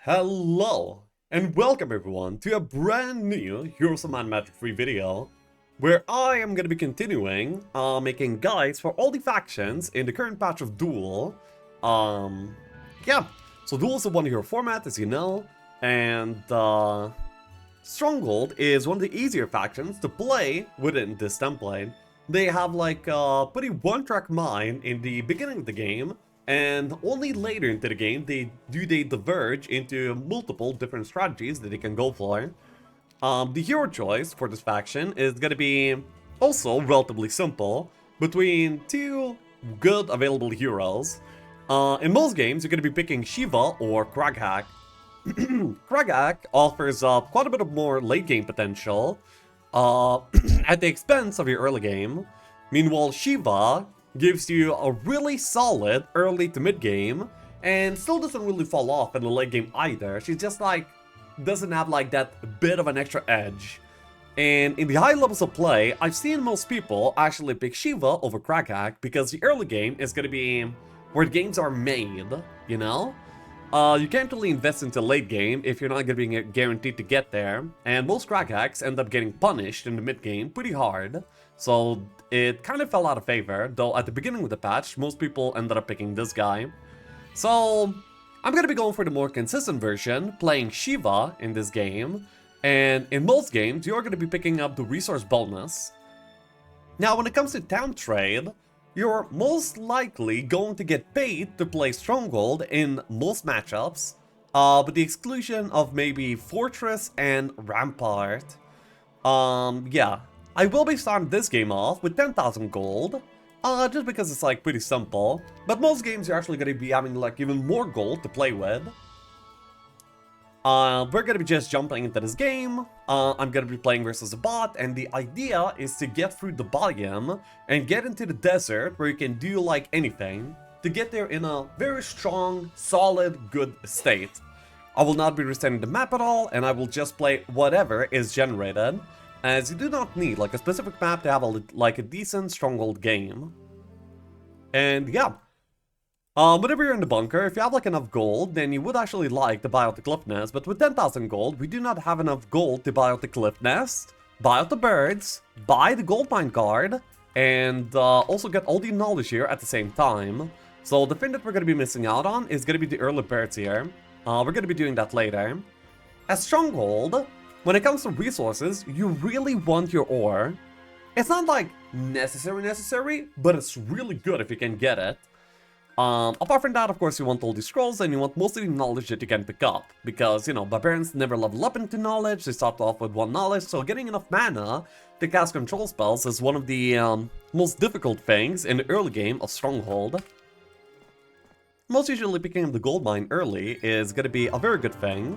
Hello, and welcome everyone to a brand new Heroes of Might and Magic 3 video, where I am going to be continuing making guides for all the factions in the current patch of Duel. Yeah, so Duel is a one-hero format, as you know, and Stronghold is one of the easier factions to play within this template. They have like a pretty one-track mind in the beginning of the game, and only later into the game they diverge into multiple different strategies that they can go for. The hero choice for this faction is going to be also relatively simple, between two good available heroes. In most games you're going to be picking Shiva or Kraghack. Kraghack offers quite a bit of more late game potential at the expense of your early game. Meanwhile, Shiva gives you a really solid early to mid game and still doesn't really fall off in the late game either. She's just like doesn't have like that bit of an extra edge. And in the high levels of play, I've seen most people actually pick Shiva over Kraghack because the early game is going to be where games are made, you know? You can't really invest into late game if you're not going to be guaranteed to get there, and most Kraghacks end up getting punished in the mid game pretty hard, so it kind of fell out of favor, though at the beginning of the patch, most people ended up picking this guy. So I'm going to be going for the more consistent version, playing Shiva in this game, and in most games, you're going to be picking up the resource bonus. Now, when it comes to town trade, you're most likely going to get paid to play Stronghold in most matchups, with the exclusion of maybe Fortress and Rampart. Yeah, I will be starting this game off with 10,000 gold, just because it's like pretty simple, but most games you're actually going to be having like even more gold to play with. We're gonna be just jumping into this game. I'm gonna be playing versus a bot, and the idea is to get through the biome and get into the desert where you can do like anything to get there in a very strong, solid, good state. I will not be resetting the map at all, and I will just play whatever is generated, as you do not need like a specific map to have a decent Stronghold game. And yeah. Whenever you're in the bunker, if you have like enough gold, then you would actually like to buy out the cliff nest, but with 10,000 gold, we do not have enough gold to buy out the cliff nest, buy out the birds, buy the gold mine card, and also get all the knowledge here at the same time. So the thing that we're going to be missing out on is going to be the early birds here. We're going to be doing that later. As Stronghold, when it comes to resources, you really want your ore. It's not like necessary, but it's really good if you can get it. Apart from that, of course, you want all the scrolls and you want most of the knowledge that you can pick up. Because, you know, barbarians never level up into knowledge, they start off with 1 knowledge, so getting enough mana to cast control spells is one of the most difficult things in the early game of Stronghold. Most usually picking up the gold mine early is going to be a very good thing,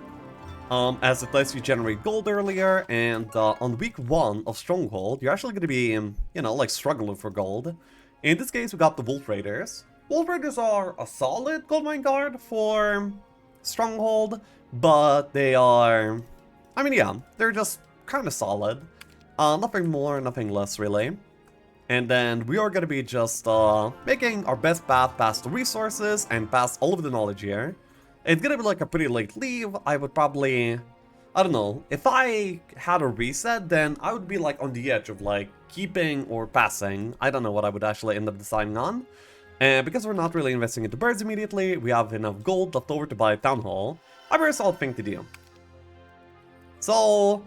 as it lets you generate gold earlier, and on week 1 of Stronghold, you're actually going to be, you know, like struggling for gold. In this case, we got the Wolf Raiders. Wolf Raiders are a solid gold mine guard for Stronghold, but they are, I mean, yeah, they're just kind of solid. Nothing more, nothing less, really. And then we are going to be just making our best path past the resources and past all of the knowledge here. It's going to be like a pretty late leave. I would probably, I don't know, if I had a reset, then I would be like on the edge of like keeping or passing. I don't know what I would actually end up deciding on. And because we're not really investing into birds immediately, we have enough gold left over to buy a town hall. A very solid thing to do. So,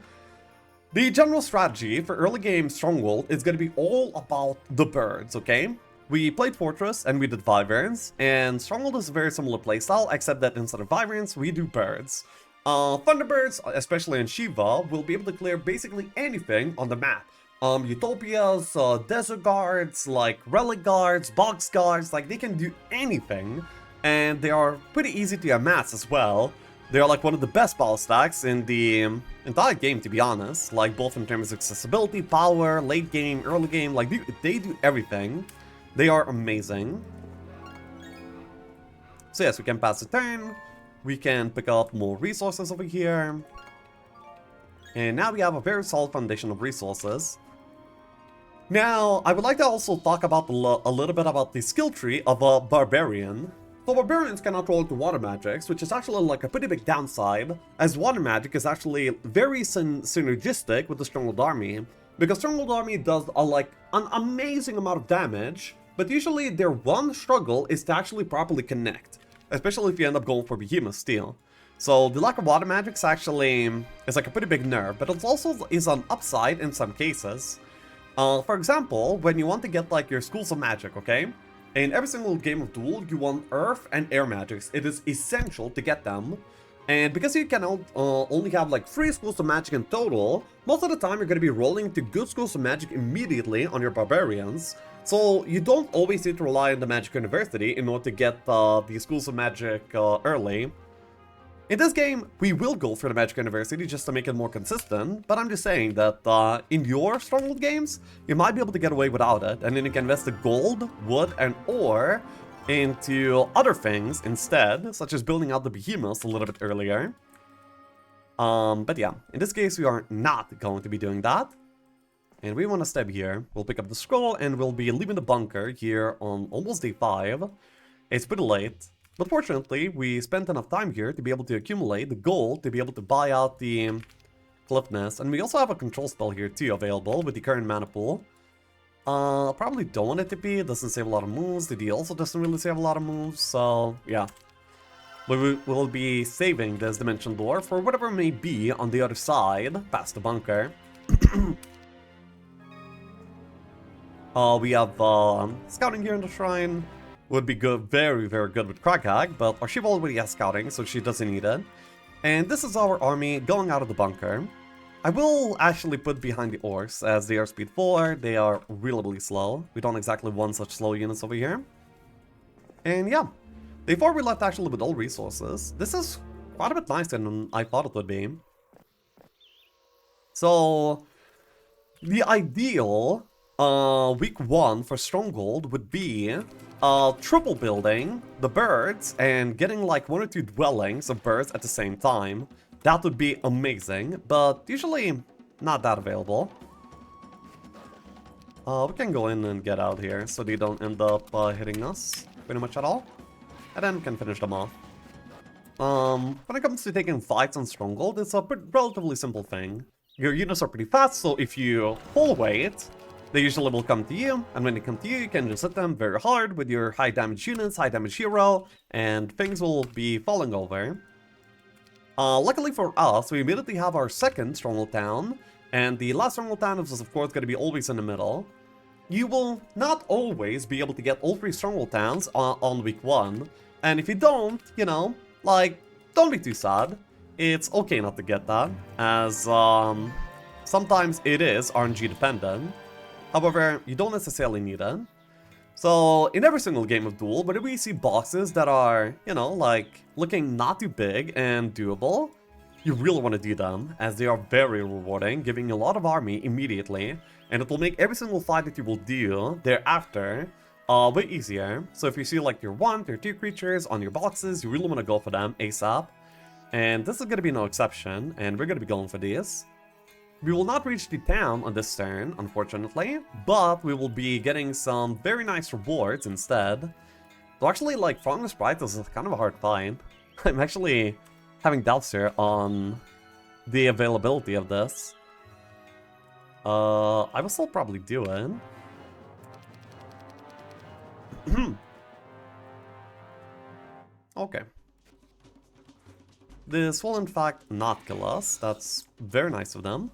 the general strategy for early game Stronghold is going to be all about the birds, okay? We played Fortress and we did Wyverns, and Stronghold is a very similar playstyle, except that instead of Wyverns, we do birds. Thunderbirds, especially in Shiva, will be able to clear basically anything on the map. Utopias, desert guards, like relic guards, box guards, like they can do anything, and they are pretty easy to amass as well. They are like one of the best battle stacks in the entire game, to be honest, like both in terms of accessibility, power, late game, early game, like they do everything. They are amazing. So yes, we can pass the turn, we can pick up more resources over here, and now we have a very solid foundation of resources. Now, I would like to also talk about a little bit about the skill tree of a barbarian. So barbarians cannot roll into water magics, which is actually like a pretty big downside, as water magic is actually very synergistic with the Stronghold army, because Stronghold army does like an amazing amount of damage, but usually their one struggle is to actually properly connect, especially if you end up going for Behemoth Steel. So the lack of water magics actually is like a pretty big nerf, but it also is an upside in some cases. For example, when you want to get like your schools of magic, okay? In every single game of Duel, you want earth and air magics. It is essential to get them. And because you can only have like 3 schools of magic in total, most of the time you're going to be rolling into good schools of magic immediately on your barbarians. So you don't always need to rely on the Magic University in order to get the schools of magic early. In this game, we will go for the Magic University just to make it more consistent, but I'm just saying that in your Stronghold games, you might be able to get away without it, and then you can invest the gold, wood, and ore into other things instead, such as building out the behemoths a little bit earlier. But yeah, in this case, we are not going to be doing that. And we want to step here, we'll pick up the scroll, and we'll be leaving the bunker here on almost day 5. It's pretty late. But fortunately, we spent enough time here to be able to accumulate the gold to be able to buy out the Cliffness. And we also have a control spell here too available with the current mana pool. Probably don't want it to be, it doesn't save a lot of moves, the D also doesn't really save a lot of moves, so yeah. We will be saving this Dimension Door for whatever may be on the other side, past the bunker. We have scouting here in the shrine. Would be good, very, very good with Kraghag, but our Shiva already has scouting, so she doesn't need it. And this is our army going out of the bunker. I will actually put behind the orcs, as they are speed 4, they are really slow. We don't exactly want such slow units over here. And yeah, day 4 we left actually with all resources. This is quite a bit nicer than I thought it would be. So, the ideal week 1 for Stronghold would be triple building the birds and getting like 1 or 2 dwellings of birds at the same time. That would be amazing, but usually not that available. We can go in and get out here so they don't end up hitting us pretty much at all. And then we can finish them off. When it comes to taking fights on Stronghold, it's a relatively simple thing. Your units are pretty fast, so if you full weight, they usually will come to you, and when they come to you, you can just hit them very hard with your high damage units, high damage hero, and things will be falling over. Luckily for us, we immediately have our second Stronghold Town, and the last Stronghold Town is of course going to be always in the middle. You will not always be able to get all 3 Stronghold Towns on week 1, and if you don't, you know, like, don't be too sad. It's okay not to get that, as sometimes it is RNG dependent. However, you don't necessarily need it. So, in every single game of Duel, whenever we see boxes that are, you know, like, looking not too big and doable, you really want to do them, as they are very rewarding, giving you a lot of army immediately, and it will make every single fight that you will do thereafter way easier. So if you see like your 1, your 2 creatures on your boxes, you really want to go for them ASAP. And this is going to be no exception, and we're going to be going for these. We will not reach the town on this turn, unfortunately, but we will be getting some very nice rewards instead. So actually, like, Frogner Sprite is kind of a hard find. I'm actually having doubts here on the availability of this. I will still probably do it. Okay. This will in fact not kill us, that's very nice of them.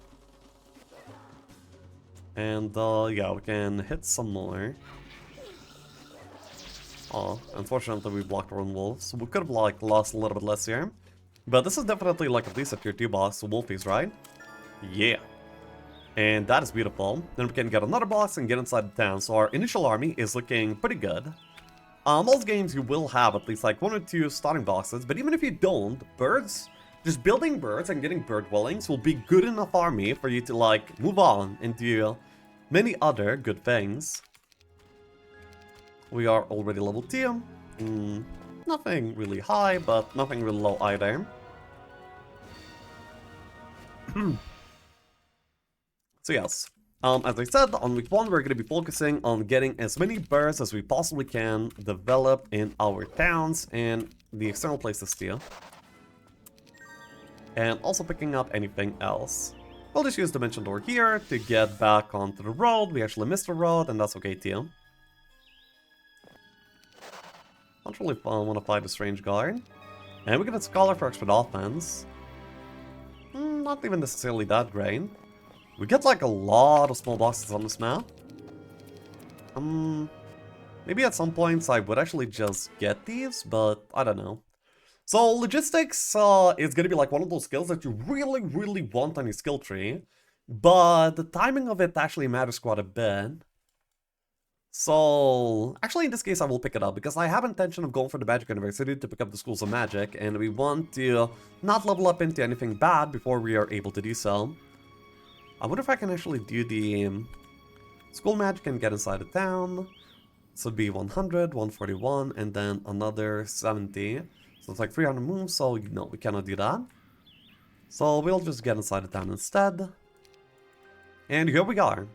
And yeah, we can hit some more. Oh, unfortunately we blocked our own wolves, so we could have like lost a little bit less here. But this is definitely like at least a tier 2 boss, Wolfies, right? Yeah. And that is beautiful. Then we can get another boss and get inside the town, so our initial army is looking pretty good. Most games you will have at least like 1 or 2 starting boxes, but even if you don't, birds, just building birds and getting bird dwellings will be good enough army for you to like move on into many other good things. We are already level 2. Nothing really high, but nothing really low either. So yes, As I said, on week 1, we're going to be focusing on getting as many birds as we possibly can developed in our towns and the external places too. And also picking up anything else. We'll just use Dimension Door here to get back onto the road. We actually missed the road, and that's okay too. Don't really want to fight the Strange Guard. And we get a Scholar for extra offense. Not even necessarily that great. We get like a lot of small boxes on this map. Maybe at some points I would actually just get these, but I don't know. So logistics is gonna be like one of those skills that you really, really want on your skill tree, but the timing of it actually matters quite a bit. So, actually in this case I will pick it up, because I have intention of going for the Magic University to pick up the Schools of Magic, and we want to not level up into anything bad before we are able to do so. I wonder if I can actually do the School Magic and get inside the town. This would be 100, 141, and then another 70. So it's like 300 moves, so no, we cannot do that. So we'll just get inside the town instead. And here we are.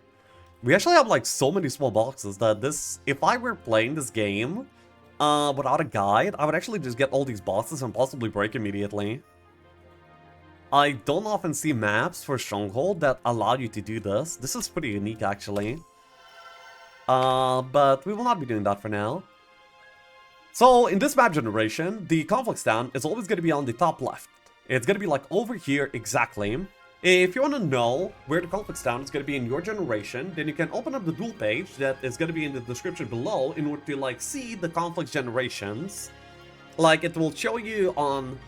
We actually have like so many small boxes that this, if I were playing this game without a guide, I would actually just get all these boxes and possibly break immediately. I don't often see maps for Stronghold that allow you to do this. This is pretty unique actually. But we will not be doing that for now. So in this map generation, the conflict stand is always going to be on the top left. It's going to be like over here exactly. If you want to know where the conflict stand is going to be in your generation, then you can open up the Duel page that is going to be in the description below in order to like see the conflict generations. Like it will show you on,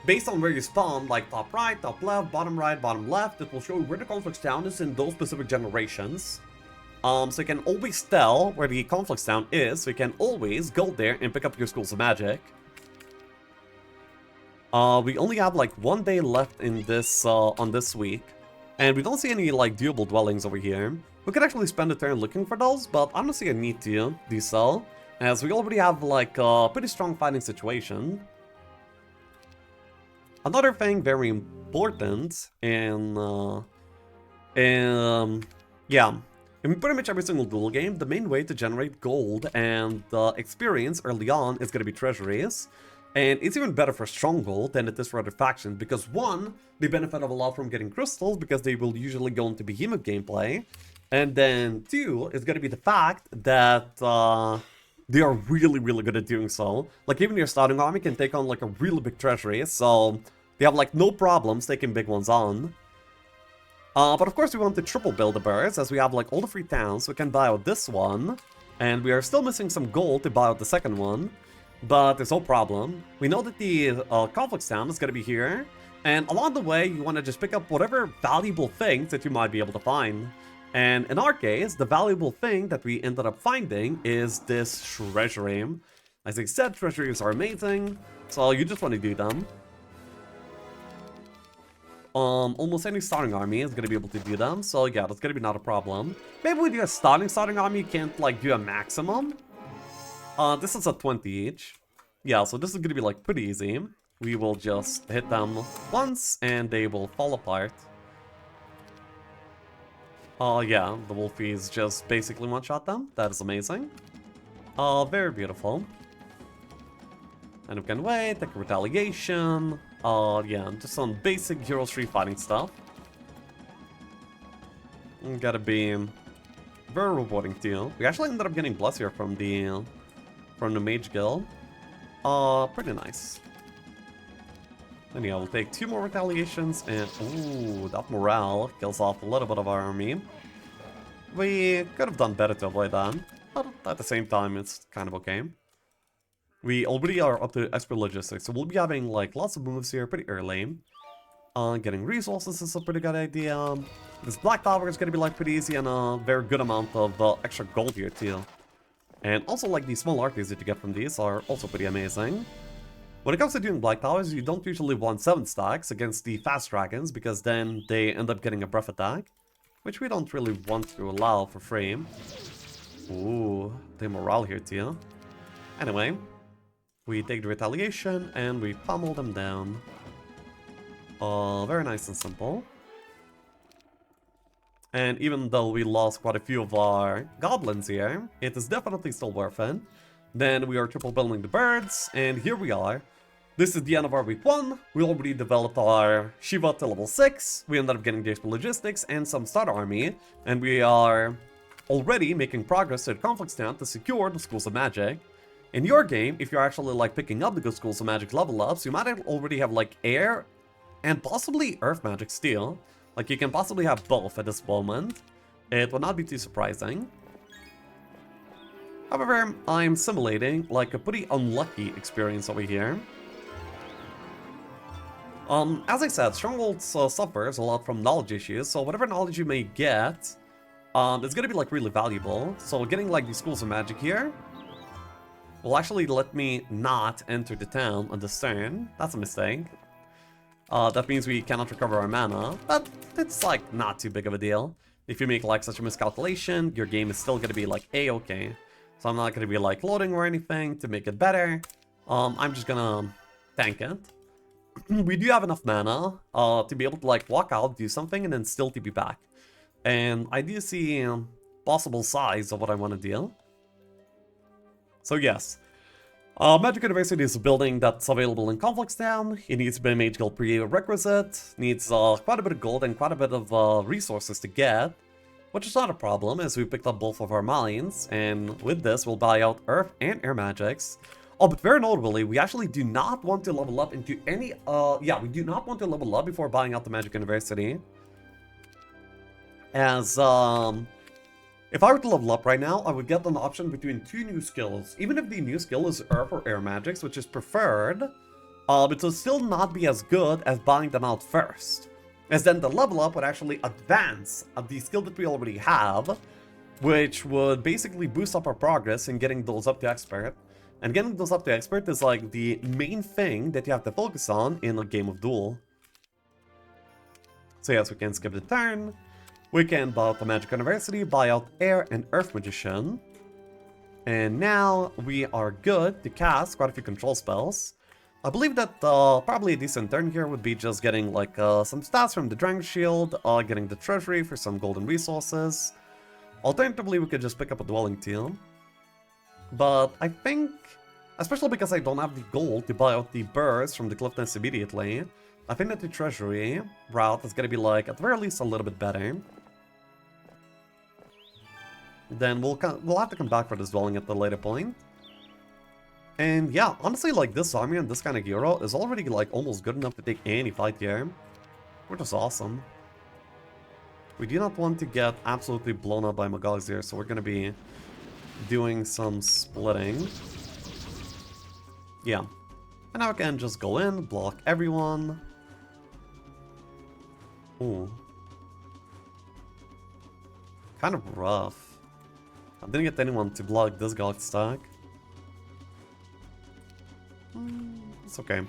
based on where you spawn, like top right, top left, bottom right, bottom left, it will show you where the conflict stand is in those specific generations. So you can always tell where the conflict stand is, so you can always go there and pick up your Schools of Magic. We only have like 1 day left in this, on this week. And we don't see any like doable dwellings over here. We could actually spend a turn looking for those, but I don't see a need to do so, as we already have like a pretty strong fighting situation. Another thing very important yeah. In pretty much every single Duel game, the main way to generate gold and experience early on is going to be treasuries. And it's even better for Stronghold than it is for other factions, because one, they benefit a lot from getting crystals, because they will usually go into behemoth gameplay. And then two, is going to be the fact that they are really, really good at doing so. Like even your starting army can take on like a really big treasury, so they have like no problems taking big ones on. But of course we want to triple build the birds, as we have like all the free towns, so we can buy out this one. And we are still missing some gold to buy out the second one. But there's no problem. We know that the conflict town is going to be here. And along the way, you want to just pick up whatever valuable things that you might be able to find. And in our case, the valuable thing that we ended up finding is this treasury. As I said, treasuries are amazing, so you just want to do them. Almost any starting army is going to be able to do them, so yeah, that's going to be not a problem. Maybe with your starting army, you can't like do a maximum. This is a 20 each. Yeah, so this is going to be like pretty easy. We will just hit them once and they will fall apart. Yeah, the Wolfies just basically one-shot them. That is amazing. Very beautiful. And we can wait, take a retaliation. Yeah, just some basic Hero Street fighting stuff. Gotta be very rewarding too. We actually ended up getting Bless here from the Mage Guild. Pretty nice. And yeah, we'll take 2 more retaliations, and ooh, that morale kills off a little bit of our army. We could have done better to avoid that, but at the same time, it's kind of okay. We already are up to expert logistics, so we'll be having like lots of moves here pretty early. Getting resources is a pretty good idea. This Black Tower is gonna be like pretty easy, and a very good amount of extra gold here too. And also like these small arties that you get from these are also pretty amazing. When it comes to doing Black Towers, you don't usually want 7 stacks against the fast dragons, because then they end up getting a breath attack, which we don't really want to allow for free. Ooh, the morale here too. Anyway, we take the retaliation and we pummel them down. Very nice and simple. And even though we lost quite a few of our goblins here, it is definitely still worth it. Then we are triple building the birds, and here we are. This is the end of our week 1. We already developed our Shiva to level 6. We ended up getting the extra logistics and some starter army. And we are already making progress to the conflict stand to secure the schools of magic. In your game, if you're actually like picking up the good schools of magic level ups, you might already have like air and possibly earth magic steel. Like you can possibly have both at this moment. It would not be too surprising. However, I'm simulating like a pretty unlucky experience over here. As I said, Stronghold suffers a lot from knowledge issues, so whatever knowledge you may get, it's gonna be like really valuable. So getting like these schools of magic here will actually let me not enter the town on this turn. That's a mistake. That means we cannot recover our mana, but it's like not too big of a deal. If you make like such a miscalculation, your game is still gonna be like A-okay. So I'm not gonna be like loading or anything to make it better. I'm just gonna tank it. We do have enough mana to be able to like walk out, do something, and then still TP back. And I do see possible size of what I want to deal. So yes, Magic University is a building that's available in Conflicts Town. It needs to be a Mage Guild prerequisite, needs quite a bit of gold and quite a bit of resources to get, which is not a problem as we picked up both of our mines, and with this we'll buy out Earth and Air Magics. Oh, but very notably, we actually do not want to level up into any, we do not want to level up before buying out the Magic University. As, if I were to level up right now, I would get an option between 2 new skills. Even if the new skill is Earth or Air Magics, which is preferred, it will still not be as good as buying them out first. As then the level up would actually advance the skill that we already have, which would basically boost up our progress in getting those up to expert. And getting those up to expert is like the main thing that you have to focus on in a game of Duel. So yes, we can skip the turn. We can buy out the Magic University, buy out Air and Earth Magician. And now we are good to cast quite a few control spells. I believe that probably a decent turn here would be just getting like some stats from the Dragon Shield, getting the Treasury for some golden resources. Alternatively, we could just pick up a Dwelling Teal. But I think, especially because I don't have the gold to buy out the burrs from the Cliffness immediately, I think that the Treasury route is gonna be like, at the very least, a little bit better. Then we'll have to come back for this dwelling at the later point. And yeah, honestly, like this army and this kind of hero is already like almost good enough to take any fight here, which is awesome. We do not want to get absolutely blown up by Magags here, so we're gonna be doing some splitting. Yeah. And now I can just go in, block everyone. Ooh. Kind of rough. I didn't get anyone to block this god stack. It's okay.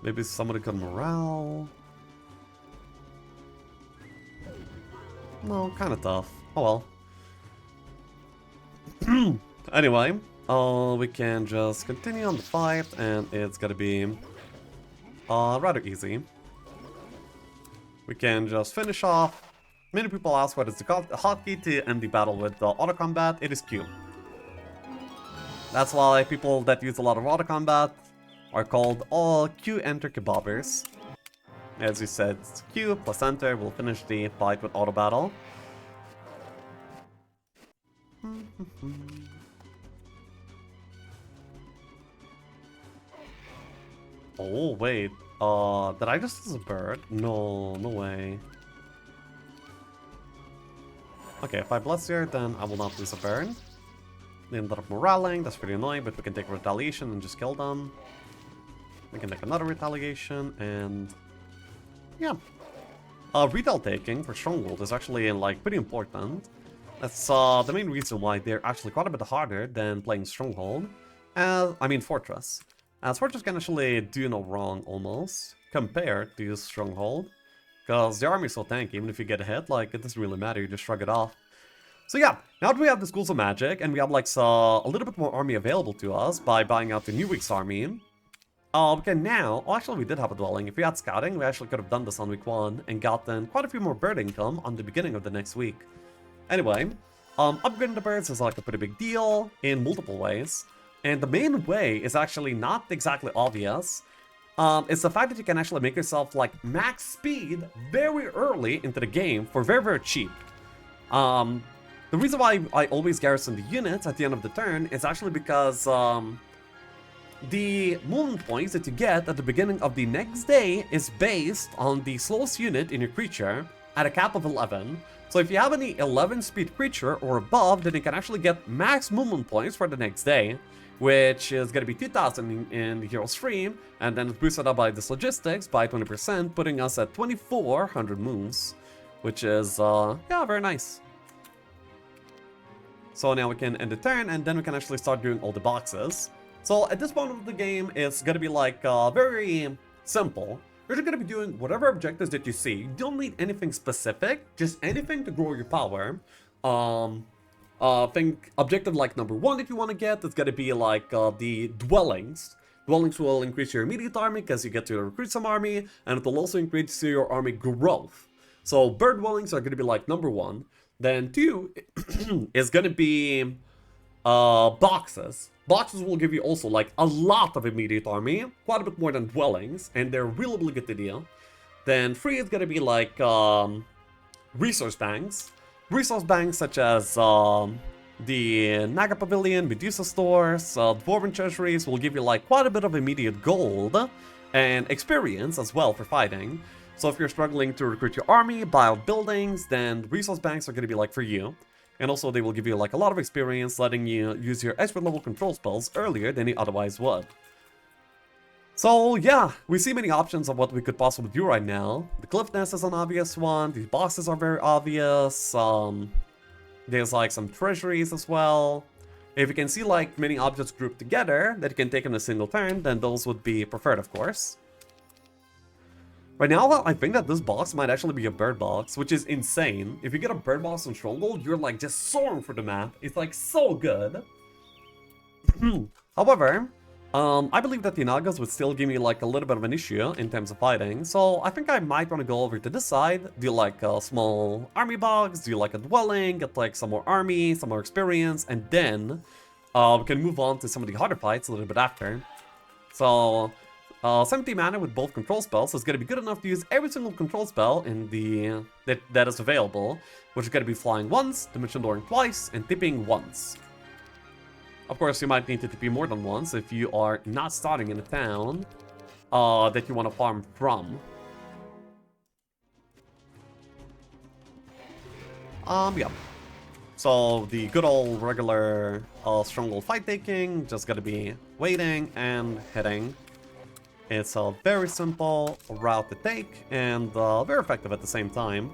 Maybe somebody got morale. No, kind of tough. Oh well. Anyway, we can just continue on the fight, and it's gonna be rather easy. We can just finish off. Many people ask what is the hotkey to end the battle with auto combat. It is Q. That's why people that use a lot of auto combat are called all Q enter kebabbers. As you said, Q plus enter will finish the fight with auto battle. Oh wait, did I just lose a bird? No, no way. Okay, if I bless here, then I will not lose a bird. They ended up moraling, that's pretty annoying, but we can take retaliation and just kill them. We can take another retaliation, and yeah. Retail taking for Stronghold is actually like pretty important. That's the main reason why they're actually quite a bit harder than playing Stronghold. I mean Fortress. As Fortress can actually do no wrong almost, compared to Stronghold. Because the army is so tanky, even if you get hit, like, it doesn't really matter, you just shrug it off. So yeah, now that we have the Schools of Magic, and we have like a little bit more army available to us by buying out the New Week's army, Okay, now, oh, actually we did have a dwelling. If we had scouting, we actually could have done this on week 1 and gotten quite a few more bird income on the beginning of the next week. Anyway, upgrading the birds is like a pretty big deal in multiple ways. And the main way is actually not exactly obvious. It's the fact that you can actually make yourself like max speed very early into the game for very, very cheap. The reason why I always garrison the units at the end of the turn is actually because the movement points that you get at the beginning of the next day is based on the slowest unit in your creature at a cap of 11. So if you have any 11 speed creature or above, then you can actually get max movement points for the next day, which is going to be 2,000 in the hero stream, and then it's boosted up by this logistics by 20%, putting us at 2,400 moves, which is, yeah, very nice. So now we can end the turn, and then we can actually start doing all the boxes. So at this point of the game, it's going to be like very simple. You're just going to be doing whatever objectives that you see. You don't need anything specific, just anything to grow your power. Think objective like number 1 that you want to get is going to be like the dwellings. Dwellings will increase your immediate army because you get to recruit some army, and it will also increase your army growth. So bird dwellings are going to be like number 1. Then 2 is going to be boxes. Boxes will give you also like a lot of immediate army, quite a bit more than dwellings, and they're really, really good to deal. Then 3 is going to be like resource banks. Resource banks such as the Naga Pavilion, Medusa stores, Dwarven treasuries will give you like quite a bit of immediate gold and experience as well for fighting. So if you're struggling to recruit your army, buy out buildings, then resource banks are going to be like for you. And also they will give you like a lot of experience, letting you use your expert level control spells earlier than you otherwise would. So yeah, we see many options of what we could possibly do right now. The Cliff Nest is an obvious one, these boxes are very obvious, there's like some treasuries as well. If you can see like many objects grouped together that you can take in a single turn, then those would be preferred, of course. Right now, I think that this box might actually be a bird box, which is insane. If you get a bird box on Stronghold, you're like just soaring for the map. It's like so good. However, I believe that the Nagas would still give me like a little bit of an issue in terms of fighting. So I think I might want to go over to this side, do like a small army box, do like a dwelling, get like some more army, some more experience, and then we can move on to some of the harder fights a little bit after. So 70 mana with both control spells is going to be good enough to use every single control spell in the that is available, which is going to be flying once, dimension dooring twice, and tipping once. Of course, you might need to TP more than once if you are not starting in a town that you want to farm from. Yeah. So the good old regular Stronghold fight taking, just gotta be waiting and hitting. It's a very simple route to take, and very effective at the same time.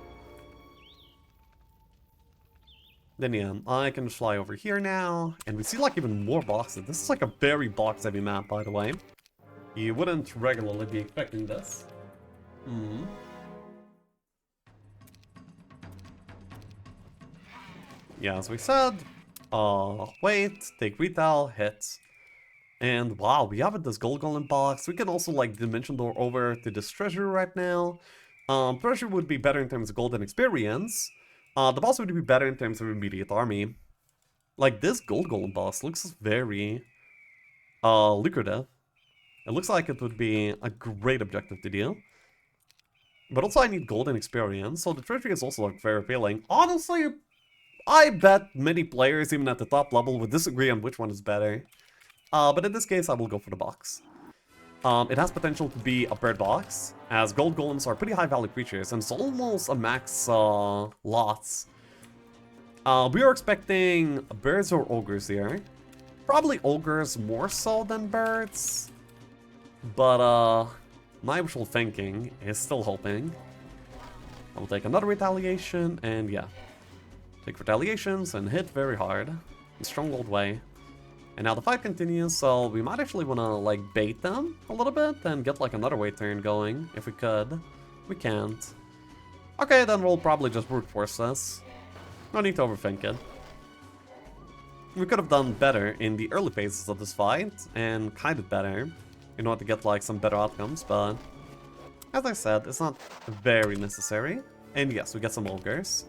Then yeah, I can just fly over here now, and we see like even more boxes. This is like a very box-heavy map, by the way. You wouldn't regularly be expecting this. Yeah, as we said, wait, take retail, hit. And wow, we have this gold golem box. We can also like dimension door over to this treasure right now. Treasure would be better in terms of golden experience. The boss would be better in terms of immediate army. Like this gold golem boss looks very lucrative. It looks like it would be a great objective to do. But also I need golden experience, so the treasury is also like very appealing. Honestly, I bet many players, even at the top level, would disagree on which one is better. But in this case, I will go for the box. It has potential to be a bird box, as gold golems are pretty high value creatures, and it's almost a max lots. We are expecting birds or ogres here. Probably ogres more so than birds. But my wishful thinking is still hoping. I'll take another retaliation, and yeah. Take retaliations and hit very hard. In Stronghold way. And now the fight continues, so we might actually want to, like, bait them a little bit and get, like, another way turn going, if we could. We can't. Okay, then we'll probably just brute force this. No need to overthink it. We could have done better in the early phases of this fight, and kind of better. in order to get like some better outcomes, but as I said, it's not very necessary. And yes, we get some ogres.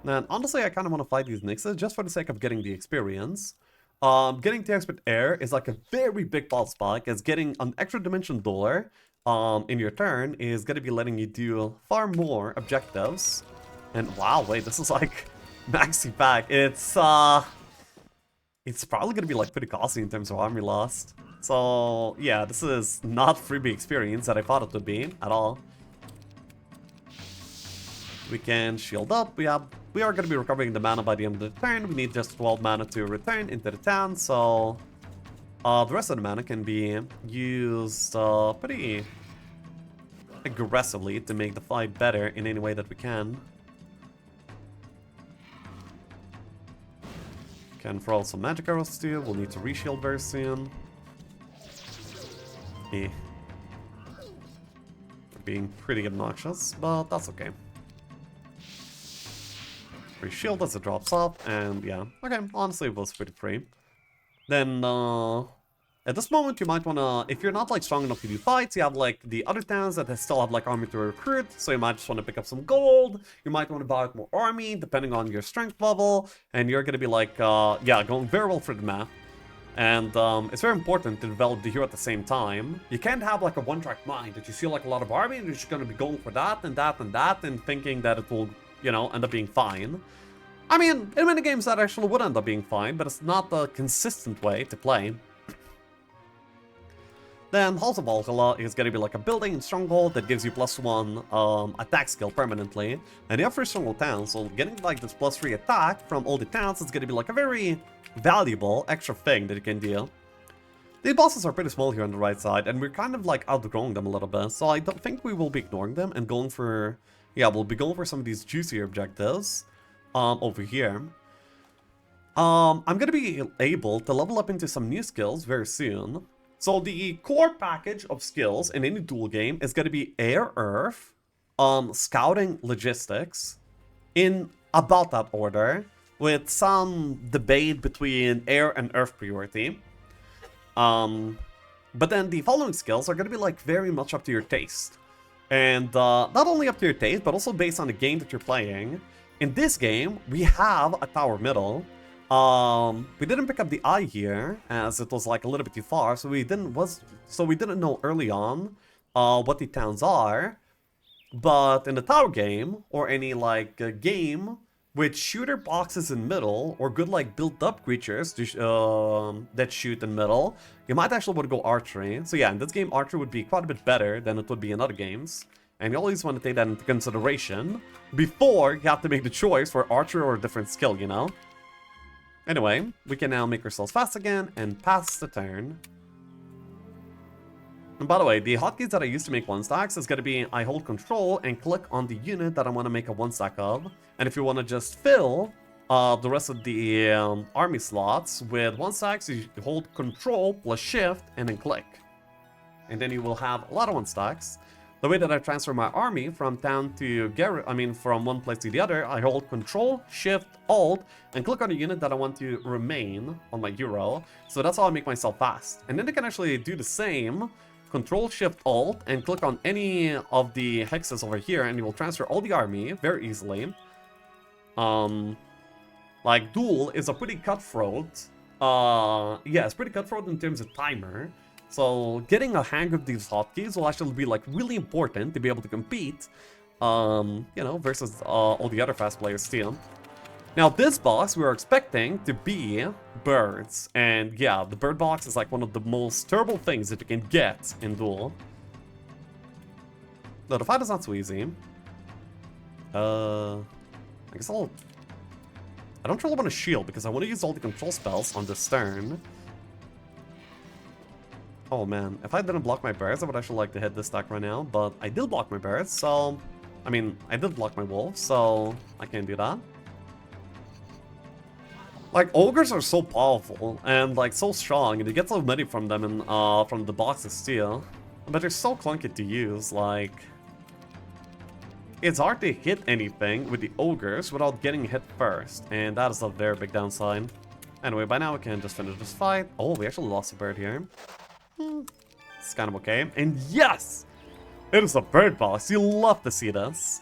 And honestly, I kind of want to fight these Nixes just for the sake of getting the experience. Getting tears with air is like a very big boss spike, as getting an extra dimension door in your turn is going to be letting you do far more objectives. And wow, wait, this is like maxi pack. It's probably going to be like pretty costly in terms of army lost. So yeah, this is not freebie experience that I thought it would be at all. We can shield up. We are going to be recovering the mana by the end of the turn. We need just 12 mana to return into the town, so the rest of the mana can be used pretty aggressively to make the fight better in any way that we can. Can throw some magic arrows too. We'll need to reshield very soon. Eh. Being pretty obnoxious, but that's okay. Free shield as it drops off, and yeah, okay, honestly it was pretty free. Then, at this moment you might wanna, if you're not like strong enough to do fights, you have like the other towns that still have like army to recruit, so you might just want to pick up some gold, you might want to buy out more army, depending on your strength level, and you're gonna be like, yeah, going very well for the map. And it's very important to develop the hero at the same time. You can't have like a one-track mind that you see like a lot of army and you're just gonna be going for that and that and that and thinking that it will, you know, end up being fine. I mean, in many games that actually would end up being fine, but it's not the consistent way to play. Then Halls of Valhalla is going to be like a building in Stronghold that gives you +1 attack skill permanently. And you have 3 Stronghold towns, so getting like this +3 attack from all the towns is going to be like a very valuable extra thing that you can do. These bosses are pretty small here on the right side, and we're kind of like outgrowing them a little bit, so I don't think we will be ignoring them and going for... Yeah, we'll be going for some of these juicier objectives over here. I'm going to be able to level up into some new skills very soon. So the core package of skills in any Duel game is going to be Air, Earth, Scouting, Logistics, in about that order, with some debate between Air and Earth priority. But then the following skills are going to be like very much up to your taste. And not only up to your taste, but also based on the game that you're playing. In this game, we have a tower middle. We didn't pick up the eye here, as it was like a little bit too far, so we didn't know early on what the towns are. But in the tower game, or any like game with shooter boxes in middle, or good like built-up creatures to, that shoot in middle, you might actually want to go archery. So yeah, in this game, archery would be quite a bit better than it would be in other games. And you always want to take that into consideration before you have to make the choice for archer or a different skill, you know? Anyway, we can now make ourselves fast again and pass the turn. And by the way, the hotkeys that I use to make 1-stacks is going to be I hold control and click on the unit that I want to make a 1-stack of. And if you want to just fill the rest of the army slots with 1-stacks, you hold control plus shift and then click. And then you will have a lot of 1-stacks. The way that I transfer my army from town to from one place to the other, I hold Control, Shift, Alt, and click on the unit that I want to remain on my hero. So that's how I make myself fast. And then I can actually do the same, Control, Shift, Alt, and click on any of the hexes over here, and you will transfer all the army very easily. Like, Duel is a pretty cutthroat. Yeah, it's pretty cutthroat in terms of timer. So getting a hang of these hotkeys will actually be like really important to be able to compete, you know, versus all the other fast players too. Now this box we were expecting to be birds, and yeah, the bird box is like one of the most terrible things that you can get in Duel. No, the fight is not so easy. I guess I don't really want to shield because I want to use all the control spells on this turn. Oh man, if I didn't block my birds, I would actually like to hit this stack right now, but I did block my birds, so... I mean, I did block my wolves, so I can't do that. Like, ogres are so powerful, and like, so strong, and you get so many from them in, from the boxes too. But they're so clunky to use, like... It's hard to hit anything with the ogres without getting hit first, and that is a very big downside. Anyway, by now we can just finish this fight. Oh, we actually lost a bird here. It's kind of okay. And yes! It is a bird boss. You love to see this.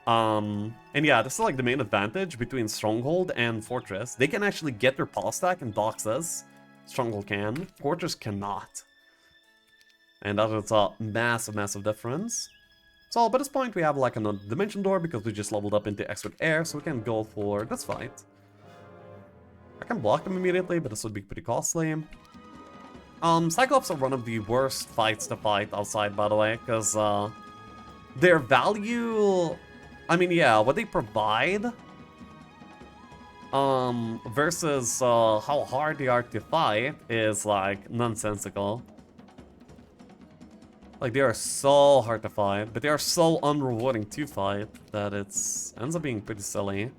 And yeah, this is like the main advantage between Stronghold and Fortress. They can actually get their pal stack in boxes. Stronghold can. Fortress cannot. And that is a massive, massive difference. So by this point we have like another dimension door because we just leveled up into expert air, so we can go for this fight. I can block them immediately, but this would be pretty costly. Cyclops are one of the worst fights to fight outside, by the way, because their value, I mean, yeah, what they provide versus how hard they are to fight is like nonsensical. Like, they are so hard to fight, but they are so unrewarding to fight that it's ends up being pretty silly.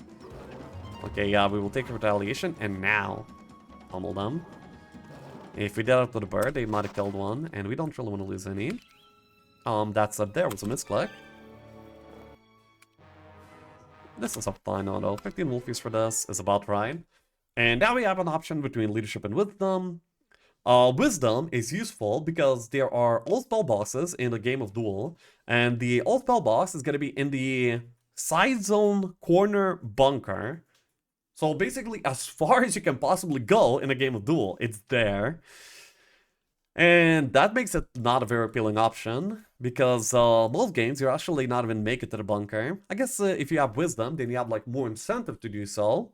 Okay, yeah, we will take retaliation, and now pummel them. If we did it to the bird, they might have killed one, and we don't really want to lose any. That's up there was a misclick. This is a fine auto. 15 Wolfies for this is about right. And now we have an option between leadership and wisdom. Wisdom is useful because there are all spell bosses in a game of Duel, and the all spell boss is going to be in the side zone corner bunker. So basically, as far as you can possibly go in a game of Duel, it's there. And that makes it not a very appealing option, because most games, you actually not even make it to the bunker. I guess if you have Wisdom, then you have like more incentive to do so.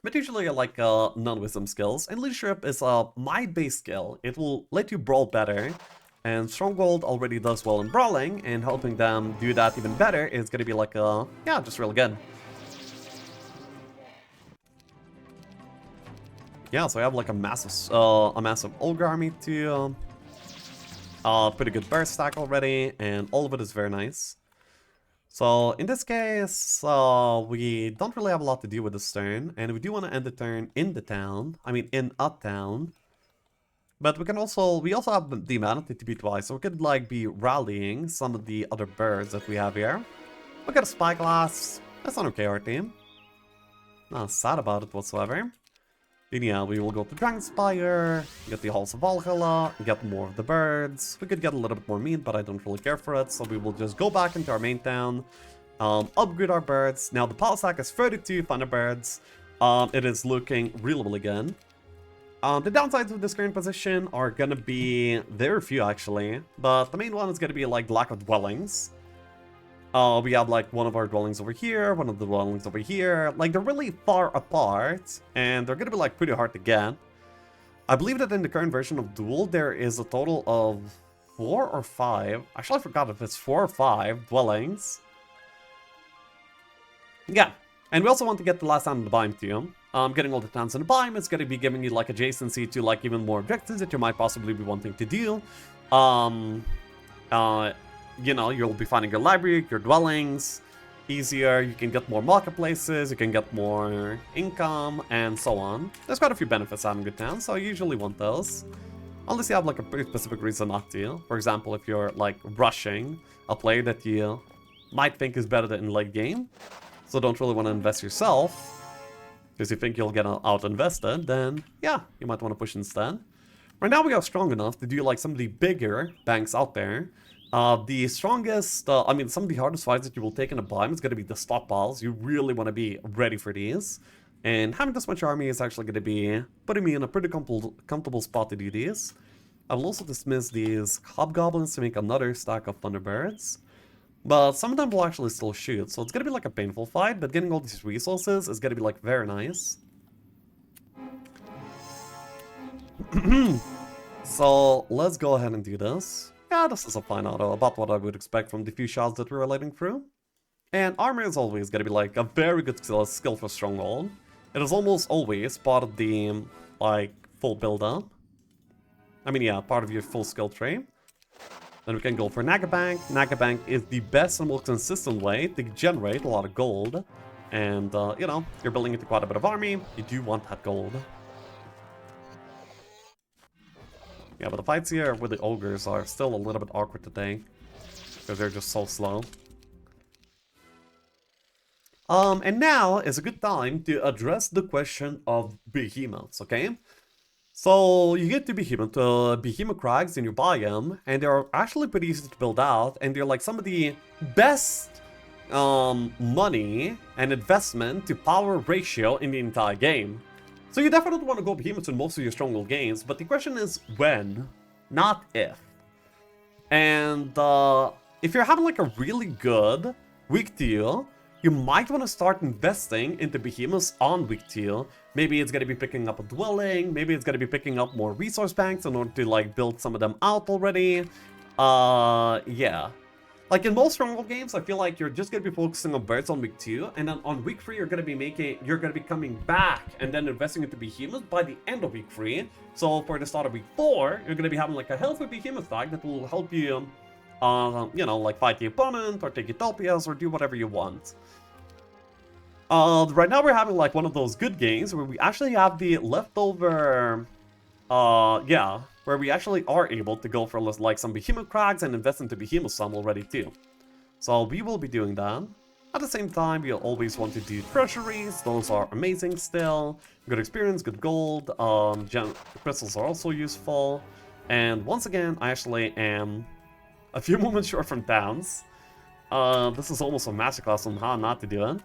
But usually I like non-wisdom skills, and leadership is a might-based skill. It will let you brawl better, and Stronghold already does well in brawling, and helping them do that even better is gonna be like, yeah, just really good. Yeah, so I have like a massive Ogre army to pretty good burst stack already, and all of it is very nice. So in this case, we don't really have a lot to do with this turn, and we do want to end the turn in the town. I mean, in a town. But we also have the amenity to be twice, so we could like be rallying some of the other birds that we have here. We got a Spyglass. That's not okay, our team. Not sad about it whatsoever. Then yeah, we will go to Dragonspire, get the Halls of Valhalla, get more of the birds. We could get a little bit more meat, but I don't really care for it, so we will just go back into our main town, upgrade our birds. Now the pal stack is 32 Thunderbirds. It is looking really, really good. The downsides of this current position are gonna be very few actually, but the main one is gonna be like lack of dwellings. We have like one of our dwellings over here, one of the dwellings over here. Like, they're really far apart, and they're gonna be like pretty hard to get. I believe that in the current version of Duel, there is a total of 4 or 5. Actually, I forgot if it's 4 or 5 dwellings. Yeah, and we also want to get the last town in the biome too. Getting all the towns in the biome is gonna be giving you like adjacency to like even more objectives that you might possibly be wanting to do. You know, you'll be finding your library, your dwellings easier, you can get more marketplaces, you can get more income, and so on. There's quite a few benefits having good towns, so I usually want those. Unless you have like a pretty specific reason not to. For example, if you're like rushing a player that you might think is better in late game, so don't really want to invest yourself, because you think you'll get out-invested, then yeah, you might want to push instead. Right now we are strong enough to do like some of the bigger banks out there. The strongest, I mean, some of the hardest fights that you will take in a biome is going to be the stockpiles. You really want to be ready for these. And having this much army is actually going to be putting me in a pretty comfortable spot to do these. I will also dismiss these hobgoblins to make another stack of Thunderbirds. But some of them will actually still shoot, so it's going to be like a painful fight, but getting all these resources is going to be like very nice. So let's go ahead and do this. Yeah, this is a fine auto, about what I would expect from the few shots that we were letting through. And armor is always going to be like a very good skill for Stronghold. It is almost always part of the, like, full build-up. I mean, yeah, part of your full skill tree. Then we can go for Nagabank. Nagabank is the best and most consistent way to generate a lot of gold. And, you know, you're building into quite a bit of army, you do want that gold. Yeah, but the fights here with the ogres are still a little bit awkward today, because they're just so slow. And now is a good time to address the question of behemoths, okay? So you get to behemoth crags in your biome, and they're actually pretty easy to build out, and they're like some of the best money and investment to power ratio in the entire game. So you definitely want to go behemoths in most of your Stronghold games, but the question is when, not if. And if you're having like a really good week 2, you might want to start investing into behemoths on week 2. Maybe it's going to be picking up a dwelling, maybe it's going to be picking up more resource banks in order to like build some of them out already. Yeah. Like in most Stronghold games, I feel like you're just going to be focusing on birds on week 2, and then on week 3 you're going to be coming back and then investing into behemoths by the end of week 3. So for the start of week 4, you're going to be having like a healthy behemoth tag that will help you, you know, like fight the opponent or take utopias or do whatever you want. Right now we're having like one of those good games where we actually have the leftover, yeah, where we actually are able to go for like some behemoth crags and invest into behemoth some already too. So we will be doing that. At the same time, you'll always want to do treasuries. Those are amazing still. Good experience, good gold. Crystals are also useful. And once again, I actually am a few moments short from towns. This is almost a masterclass on how not to do it.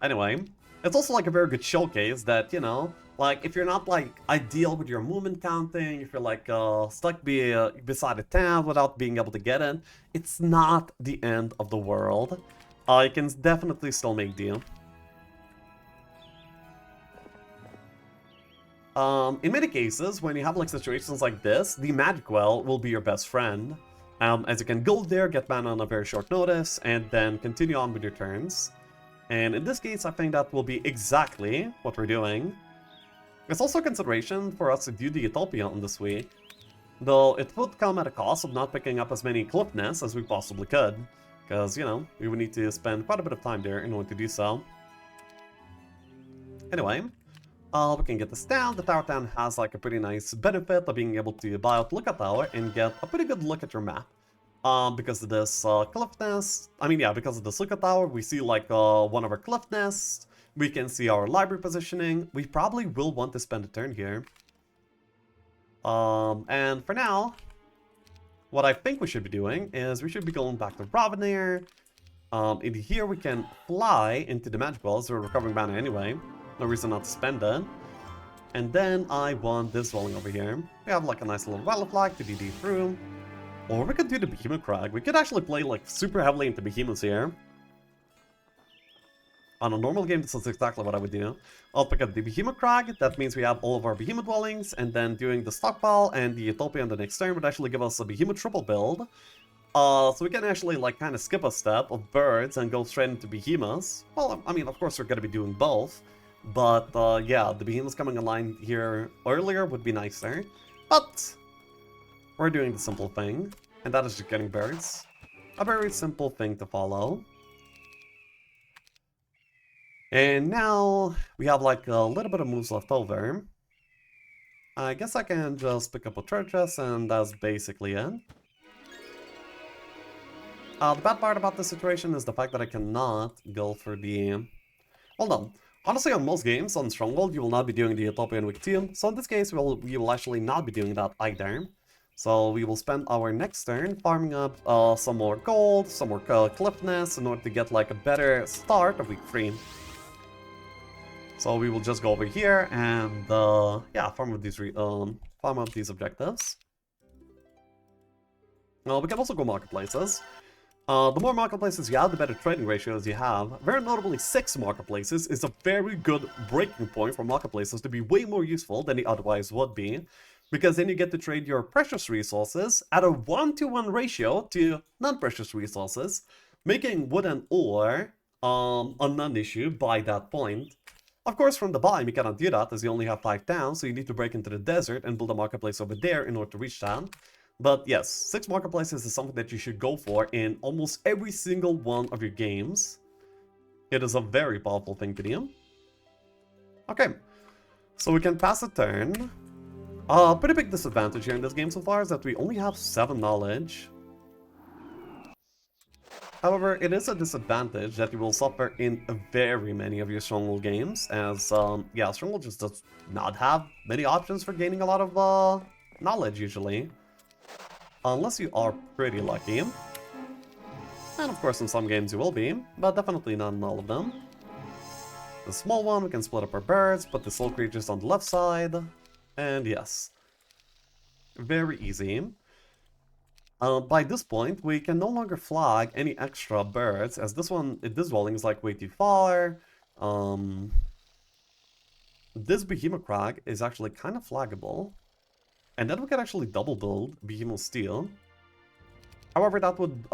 Anyway, it's also like a very good showcase that, you know, like if you're not like ideal with your movement counting, if you're like stuck beside a town without being able to get it, it's not the end of the world. You can definitely still make do. In many cases, when you have like situations like this, the magic well will be your best friend, as you can go there, get mana on a very short notice, and then continue on with your turns. And in this case, I think that will be exactly what we're doing. It's also a consideration for us to do the Utopia on this week, though it would come at a cost of not picking up as many cliff nests as we possibly could, because, you know, we would need to spend quite a bit of time there in order to do so. Anyway, we can get this down. The Tower Town has like a pretty nice benefit of being able to buy out Lookout Tower and get a pretty good look at your map. Because of this cliff nest, because of this Lookout Tower, we see like one of our cliff nests. We can see our library positioning. We probably will want to spend a turn here. And for now, what I think we should be doing is we should be going back to Ravenair. In here we can fly into the magic wells. We're recovering mana anyway. No reason not to spend it. And then I want this dwelling over here. We have like a nice little Violet flag to DD through. Or we could do the Behemoth Crag. We could actually play like super heavily into Behemoths here. On a normal game, this is exactly what I would do. I'll pick up the Behemoth Crag. That means we have all of our Behemoth dwellings, and then doing the stockpile and the Utopia on the next turn would actually give us a Behemoth triple build. So we can actually like kind of skip a step of birds and go straight into Behemoths. Well, I mean, of course we're going to be doing both. But yeah, the Behemoths coming online here earlier would be nicer. But we're doing the simple thing, and that is just getting birds. A very simple thing to follow. And now we have like a little bit of moves left over. I guess I can just pick up a treasure chest, and that's basically it. The bad part about this situation is the fact that I cannot go for the... Hold on. Honestly, on most games on Stronghold, you will not be doing the Utopia in week 2. So in this case, we will actually not be doing that either. So we will spend our next turn farming up some more gold, some more cliff nests in order to get like a better start of week 3. So we will just go over here and yeah, farm up these objectives. We can also go marketplaces. The more marketplaces you have, the better trading ratios you have. Very notably, 6 marketplaces is a very good breaking point for marketplaces to be way more useful than they otherwise would be. Because then you get to trade your precious resources at a 1-to-1 ratio to non-precious resources, making wood and ore a non-issue by that point. Of course, from the biome, you cannot do that, as you only have 5 towns, so you need to break into the desert and build a marketplace over there in order to reach that. But yes, 6 marketplaces is something that you should go for in almost every single one of your games. It is a very powerful thing to do. Okay, so we can pass a turn. Pretty big disadvantage here in this game so far is that we only have 7 knowledge. However, it is a disadvantage that you will suffer in very many of your Stronghold games, as, yeah, Stronghold just does not have many options for gaining a lot of, knowledge, usually. Unless you are pretty lucky. And of course, in some games you will be, but definitely not in all of them. The small one, we can split up our birds, put the slow creatures on the left side, and yes. Very easy. By this point, we can no longer flag any extra birds, as this dwelling is like way too far. This Behemoth Crag is actually kind of flaggable. And then we can actually double build Behemoth Steel. However, that would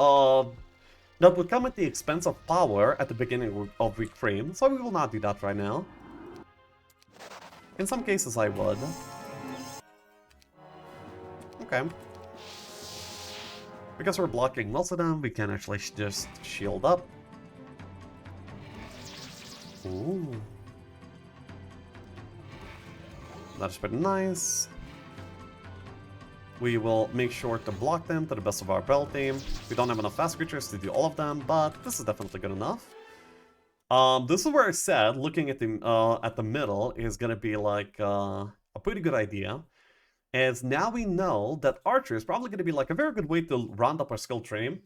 come at the expense of power at the beginning of week 3, so we will not do that right now. In some cases I would. Okay. Because we're blocking most of them, we can actually just shield up. Ooh. That's pretty nice. We will make sure to block them to the best of our ability. We don't have enough fast creatures to do all of them, but this is definitely good enough. This is where I said looking at the middle is gonna be like a pretty good idea. As now we know that Archer is probably going to be like a very good way to round up our skill tree.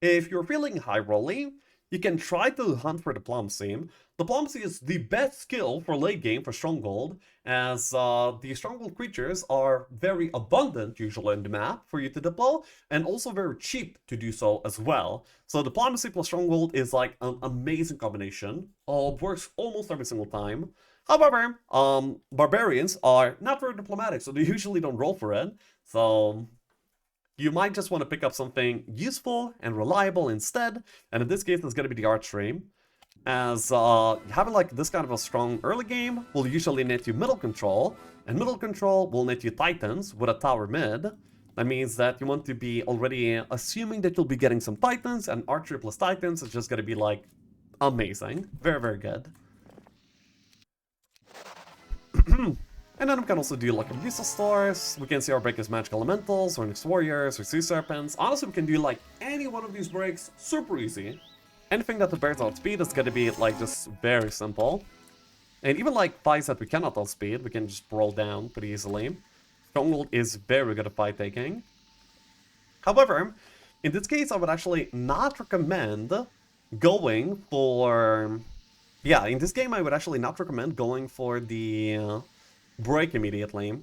If you're feeling high rolling, you can try to hunt for Diplomacy. Diplomacy is the best skill for late game for Stronghold, as the Stronghold creatures are very abundant usually in the map for you to deploy, and also very cheap to do so as well. So Diplomacy plus Stronghold is like an amazing combination. Works almost every single time. However, barbarians are not very diplomatic, so they usually don't roll for it. So you might just want to pick up something useful and reliable instead. And in this case, it's going to be the archery. As having like this kind of a strong early game will usually net you middle control, and middle control will net you titans with a tower mid. That means that you want to be already assuming that you'll be getting some titans, and archery plus titans is just going to be like amazing. Very, very good. And then we can also do like Abusive Stars, we can see our break as Magical Elementals, or Nyx Warriors, or Sea Serpents. Honestly, we can do like any one of these breaks super easy. Anything that the birds outspeed is gonna be like just very simple. And even like fights that we cannot outspeed, we can just roll down pretty easily. Stronghold is very good at fight taking. However, in this case, I would actually not recommend going for... Yeah, in this game, I would actually not recommend going for the break immediately.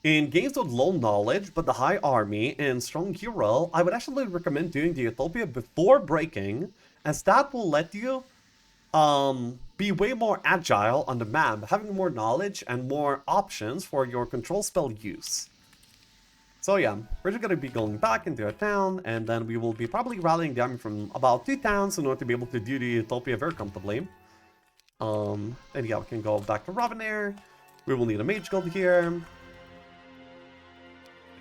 In games with low knowledge, but the high army and strong hero, I would actually recommend doing the Utopia before breaking, as that will let you be way more agile on the map, having more knowledge and more options for your control spell use. So yeah, we're just gonna be going back into a town, and then we will be probably rallying the army from about 2 towns in order to be able to do the Utopia very comfortably. And yeah, we can go back to Ravanair. We will need a Mage Guild here.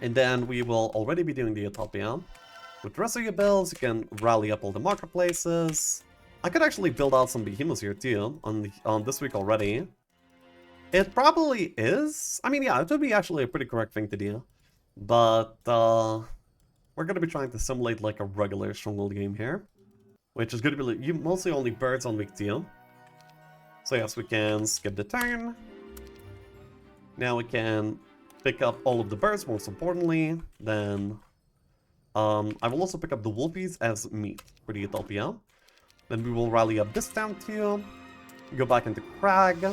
And then we will already be doing the Utopia. With the rest of your builds, you can rally up all the marketplaces. I could actually build out some Behemoths here too, on this week already. It probably is. I mean, yeah, it would be actually a pretty correct thing to do. But, we're gonna be trying to simulate like a regular Stronghold game here. Which is gonna be mostly only birds on week 2. So yes, we can skip the turn. Now we can pick up all of the birds, most importantly. Then I will also pick up the wolfies as meat for the Utopia. Then we will rally up this town too. Go back into Crag.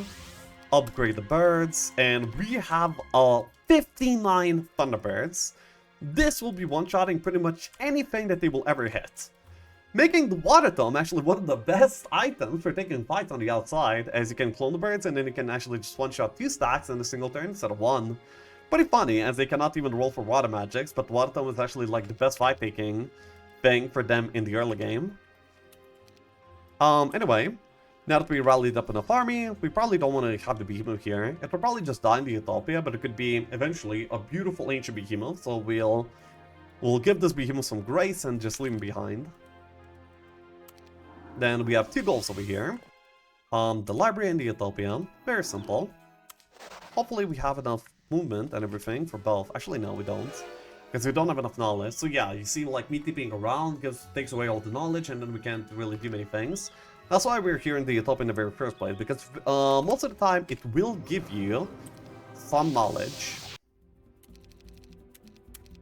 Upgrade the birds. And we have 59 Thunderbirds. This will be one-shotting pretty much anything that they will ever hit. Making the Water Tome actually one of the best items for taking fights on the outside, as you can clone the birds and then you can actually just one-shot 2 stacks in a single turn instead of 1. Pretty funny, as they cannot even roll for water magics, but Water Tome is actually like the best fight-taking thing for them in the early game. Anyway, now that we rallied up enough army, we probably don't want to have the Behemoth here. It will probably just die in the Utopia, but it could be eventually a beautiful ancient Behemoth, so we'll give this Behemoth some grace and just leave him behind. Then we have 2 goals over here. The library and the Utopia. Very simple. Hopefully we have enough movement and everything for both. Actually, no, we don't. Because we don't have enough knowledge. So yeah, you see like me tipping around takes away all the knowledge and then we can't really do many things. That's why we're here in the Utopia in the very first place, because most of the time it will give you some knowledge.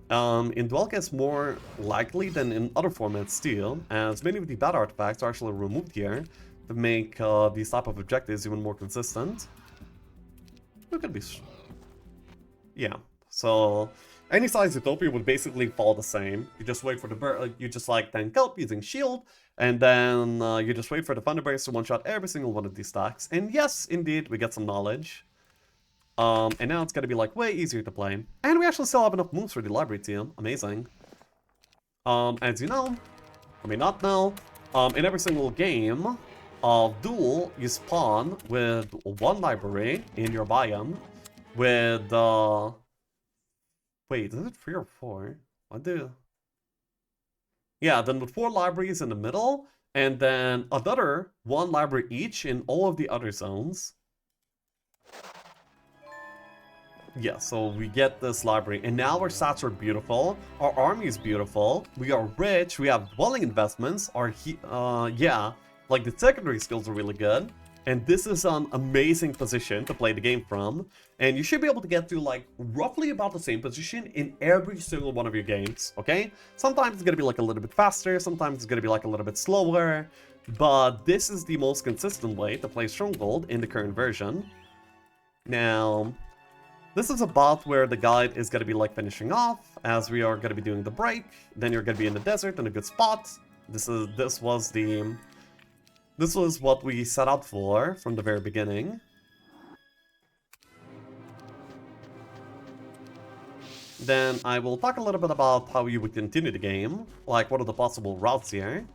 In Duel it's more likely than in other formats still, as many of the bad artifacts are actually removed here to make these type of objectives even more consistent. Look at this. Yeah, so any size Utopia would basically fall the same. You just wait for the bird, you just like tank up using shield, and then you just wait for the Thunderburst to one-shot every single one of these stacks. And yes, indeed, we get some knowledge. And now it's gonna be like way easier to play. And we actually still have enough moves for the library team. Amazing. As you know, or may not know, in every single game of Duel, you spawn with one library in your biome with, wait, is it 3 or 4? What do... Yeah, then with 4 libraries in the middle, and then another 1 library each in all of the other zones. Yeah, so we get this library, and now our stats are beautiful, our army is beautiful, we are rich, we have dwelling investments, yeah, like the secondary skills are really good, and this is an amazing position to play the game from, and you should be able to get to like roughly about the same position in every single one of your games, okay? Sometimes it's gonna be like a little bit faster, sometimes it's gonna be like a little bit slower, but this is the most consistent way to play Stronghold in the current version. Now, this is a bot where the guide is going to be like finishing off, as we are going to be doing the break, then you're going to be in the desert in a good spot. This was what we set out for from the very beginning. Then I will talk a little bit about how you would continue the game, like what are the possible routes here.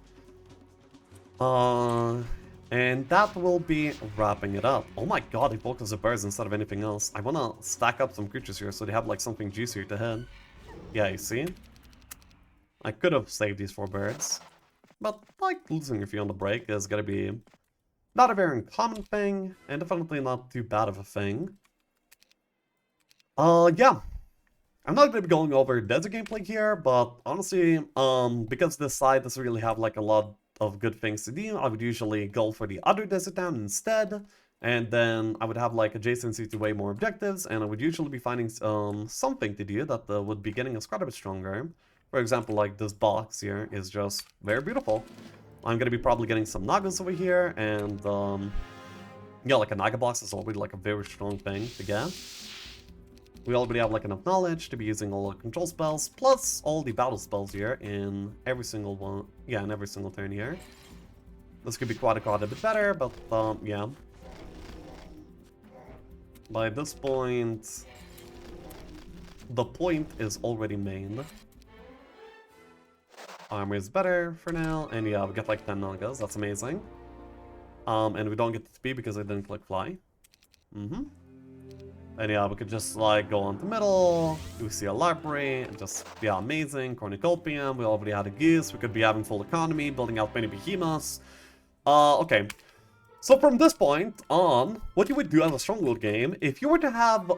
And that will be wrapping it up. Oh my god, he focused the birds instead of anything else. I wanna stack up some creatures here so they have like something juicier to hit. Yeah, you see? I could have saved these 4 birds. But like losing a few on the break is gonna be not a very uncommon thing, and definitely not too bad of a thing. Yeah. I'm not gonna be going over desert gameplay here, but honestly, because this side doesn't really have like a lot of good things to do, I would usually go for the other desert town instead, and then I would have like adjacency to way more objectives, and I would usually be finding something to do that would be getting us quite a bit stronger. For example, like this box here is just very beautiful. I'm gonna be probably getting some Nagas over here, and yeah, like a Naga box is already like a very strong thing to get. We already have like enough knowledge to be using all the control spells, plus all the battle spells here in every single one, yeah, in every single turn here. This could be quite a bit better, but yeah. By this point, the point is already made. Armor is better for now, and yeah, we get like 10 Nagas, that's amazing. And we don't get the speed because I didn't click fly. And yeah, we could just like go on the middle, we see a library, and just, yeah, amazing, cornucopium, we already had a goose, we could be having full economy, building out many behemoths. Okay. So from this point on, what you would do as a Stronghold game, if you were to have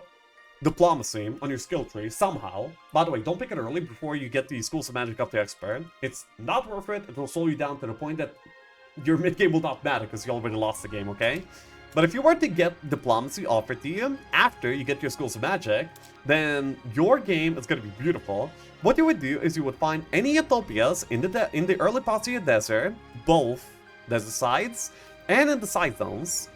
diplomacy on your skill tree somehow, by the way, don't pick it early before you get the Schools of Magic up to expert, it's not worth it, it will slow you down to the point that your mid-game will not matter because you already lost the game, okay? But if you were to get diplomacy offered to you after you get your Schools of Magic, then your game is going to be beautiful. What you would do is you would find any utopias in the early parts of your desert, both desert sides and in the side zones.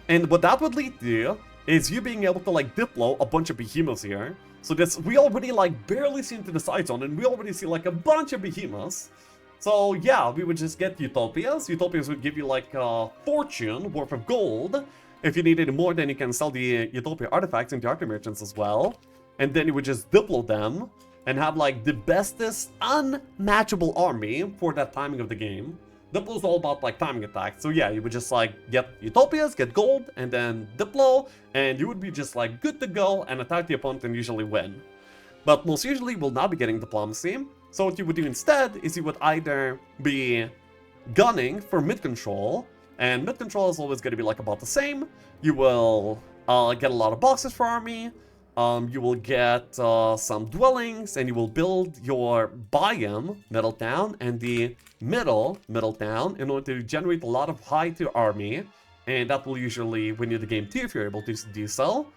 And what that would lead to is you being able to like diplo a bunch of behemoths here. So this, we already like barely see into the side zone and we already see like a bunch of behemoths. So yeah, we would just get utopias. Utopias would give you like a fortune worth of gold. If you need any more, then you can sell the utopia artifacts into arctic merchants as well. And then you would just diplo them and have like the bestest unmatchable army for that timing of the game. Diplo is all about like timing attacks. So yeah, you would just like get utopias, get gold, and then diplo, and you would be just like good to go and attack the opponent and usually win. But most usually you will not be getting diplomacy. So what you would do instead is you would either be gunning for mid-control, and mid-control is always going to be like about the same. You will get a lot of boxes for army, You will get some dwellings, and you will build your biome, middle town, and the middle town in order to generate a lot of high-tier army. And that will usually win you the game too if you're able to do so.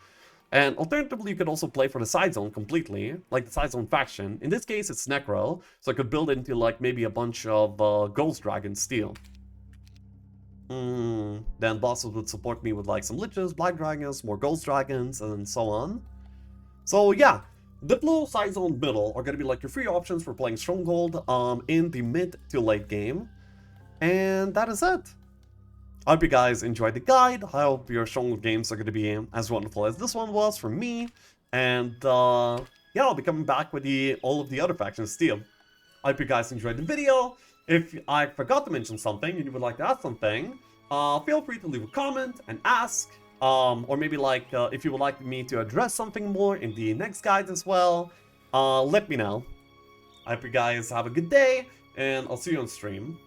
And alternatively, you could also play for the side zone completely, like the side zone faction. In this case, it's Necro, so I could build into like maybe a bunch of Ghost Dragon Steel. Then bosses would support me with like some Liches, Black Dragons, more Ghost Dragons, and so on. So yeah, Diplo, side zone, middle are going to be like your free options for playing Stronghold in the mid to late game. And that is it. I hope you guys enjoyed the guide. I hope your Stronghold games are going to be as wonderful as this one was for me. And yeah, I'll be coming back with all of the other factions too. I hope you guys enjoyed the video. If I forgot to mention something and you would like to add something, feel free to leave a comment and ask. Or maybe like if you would like me to address something more in the next guide as well, let me know. I hope you guys have a good day, and I'll see you on stream.